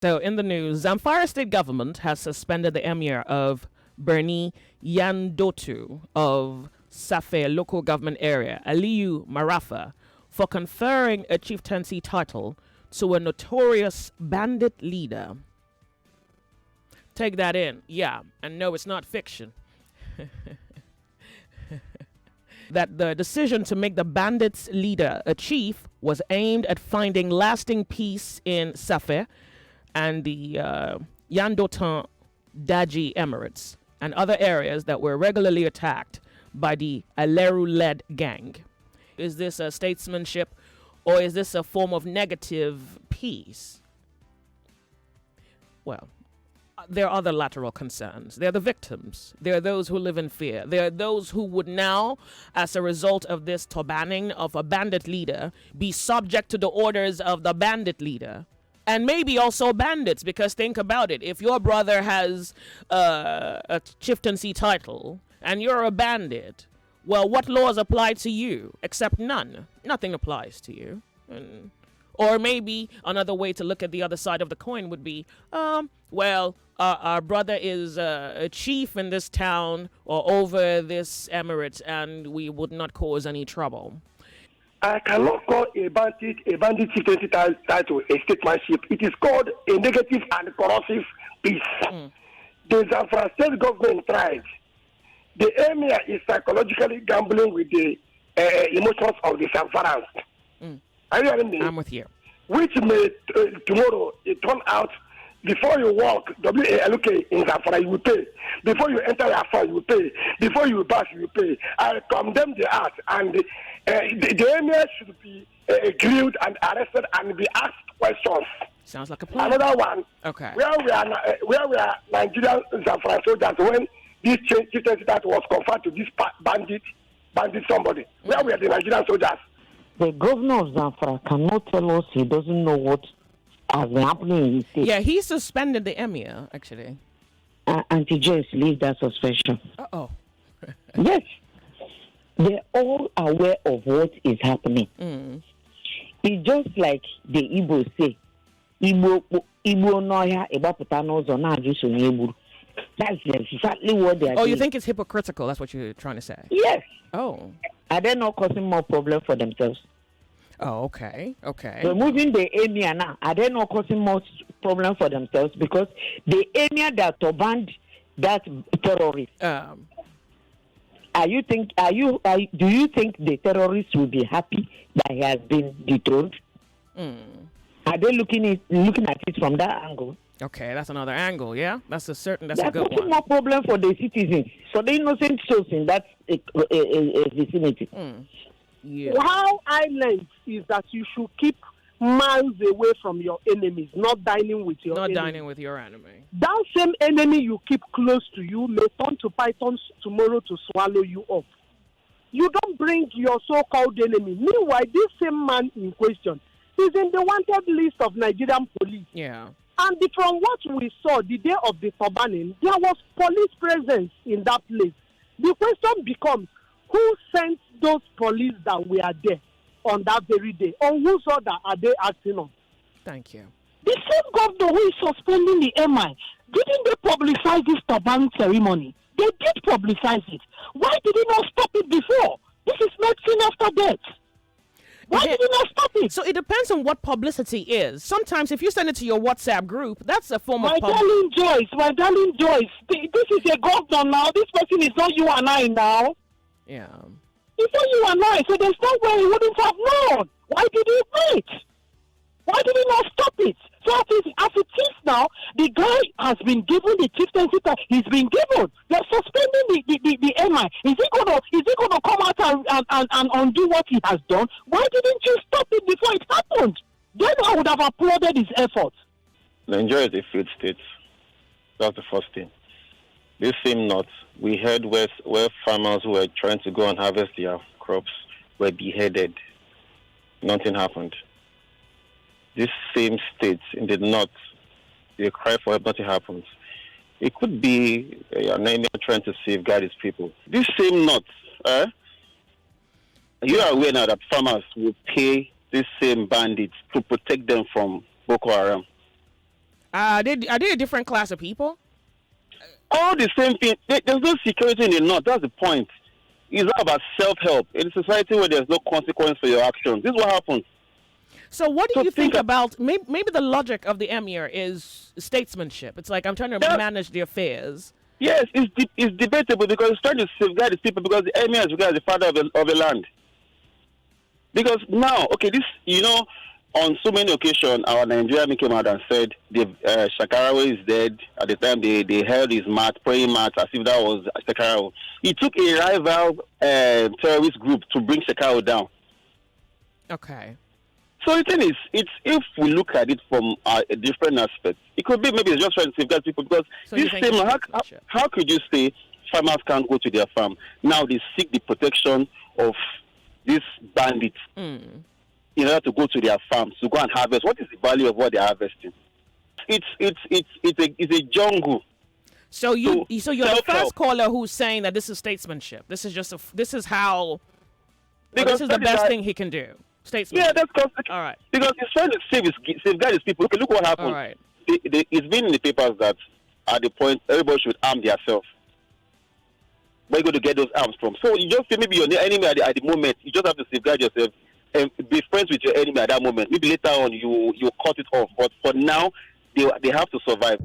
So in the news, Zamfara state government has suspended the emir of Birni Yandotu of Safe local government area, Aliyu Marafa, for conferring a chieftaincy title to a notorious bandit leader. Take that in. Yeah, and no, it's not fiction. That the decision to make the bandits' leader a chief was aimed at finding lasting peace in Safe and the Yandotan Daji Emirates and other areas that were regularly attacked by the Aleru-led gang. Is this a statesmanship, or is this a form of negative peace? Well, there are other lateral concerns. There are the victims. There are those who live in fear. There are those who would now, as a result of this turbaning of a bandit leader, be subject to the orders of the bandit leader. And maybe also bandits, because think about it. If your brother has a chieftaincy title and you're a bandit, well, what laws apply to you? Except none. Nothing applies to you. Or maybe another way to look at the other side of the coin would be, our brother is a chief in this town or over this emirate, and we would not cause any trouble. I cannot call a bandit chieftaincy title a statesmanship. It is called a negative and corrosive peace. The Zamfara state government tried. The emir is psychologically gambling with the emotions of the Zamfarans. Are you hearing me? I'm with you. Which may tomorrow it turn out, before you walk, WALK in Zamfara, you will pay. Before you enter your phone, you will pay. Before you pass, you will pay. I condemn the act, and the emir should be grilled and arrested and be asked questions. Sounds like a plan. Another one. Okay. Where we are Nigerian Zamfara soldiers, when this chieftaincy that was conferred to this bandit somebody. Where we are the Nigerian soldiers. The governor of Zamfara cannot tell us he doesn't know what has been happening in his state. Yeah, he suspended the emir, actually. Auntie Joyce, leave that suspension. Uh-oh. Yes. They're all aware of what is happening. It's just like the Igbo say, Igbo noya ebaputa n'ụzọ na-ajụ so n'egburu. That's exactly what they are doing. You think it's hypocritical? That's what you're trying to say? Yes. Oh. Are they not causing more problem for themselves? Oh, okay. Removing the emir now, are they not causing more problem for themselves? Because the emir that banned that terrorist. Do you think the terrorists will be happy that he has been dethroned? Are they looking at it from that angle? Okay, that's another angle. Yeah, that's a good one. That's more problem for the citizens, for the innocent souls in that vicinity. Yeah. How I learned is that you should keep miles away from your enemies, not dining with your enemy. Not dining with your enemy. That same enemy you keep close to you may turn to pythons tomorrow to swallow you up. You don't bring your so-called enemy. Meanwhile, this same man in question is in the wanted list of Nigerian police. Yeah. And from what we saw the day of the turbaning, there was police presence in that place. The question becomes, who sent those police that were there on that very day? On whose order are they acting on? Thank you. The same governor who is suspending the MI, didn't they publicize this turban ceremony? They did publicize it. Why did they not stop it before? This is medicine after death. Why did you not stop it? So it depends on what publicity is. Sometimes if you send it to your WhatsApp group, that's a form of publicity. My darling Joyce, this is a governor now. This person is not you and I now. Yeah. It's not you and I, so there's no way he wouldn't have known. Why did he wait? Why did he not stop it? So as it is now, the guy has been given the chieftaincy. He's been given. They're suspending the MI. Is he gonna come out and undo what he has done? Why didn't you stop it before it happened? Then I would have applauded his efforts. Nigeria is a failed state. That's the first thing. This same north, we heard where farmers who were trying to go and harvest their crops were beheaded. Nothing happened. This same state in the north, they cry for help, nothing happens. It could be an enemy trying to safeguard his people. This same north, you are aware now that farmers will pay these same bandits to protect them from Boko Haram. Are they a different class of people? All the same thing. There's no security in the North. That's the point. It's all about self-help. In a society where there's no consequence for your actions, this is what happens. So what do you think about, maybe the logic of the Emir is statesmanship? It's like, I'm trying to manage the affairs. Yes, it's debatable because it's trying to safeguard these people because the Emir is regarded as the father of a land. Because now, okay, on so many occasions, our Nigerian came out and said Shekarawa is dead. At the time, they held his praying mat, as if that was Shekarawa. He took a rival terrorist group to bring Shekarawa down. Okay. So the thing is, if we look at it from a different aspect, it could be maybe it's just trying to safeguard people because how could you say farmers can't go to their farm? Now they seek the protection of these bandits in order to go to their farms to go and harvest. What is the value of what they're harvesting? It's a jungle. So you're the first caller who's saying that this is statesmanship. This is just this is the best thing he can do. Statesmanship. Yeah, that's because all right. Because he's trying to safeguard his people. Okay, look what happened. All right. It's been in the papers that at the point everybody should arm themselves. Where you go to get those arms from? So you just say maybe your enemy at the moment. You just have to safeguard yourself and be friends with your enemy at that moment. Maybe later on you cut it off, but for now they have to survive.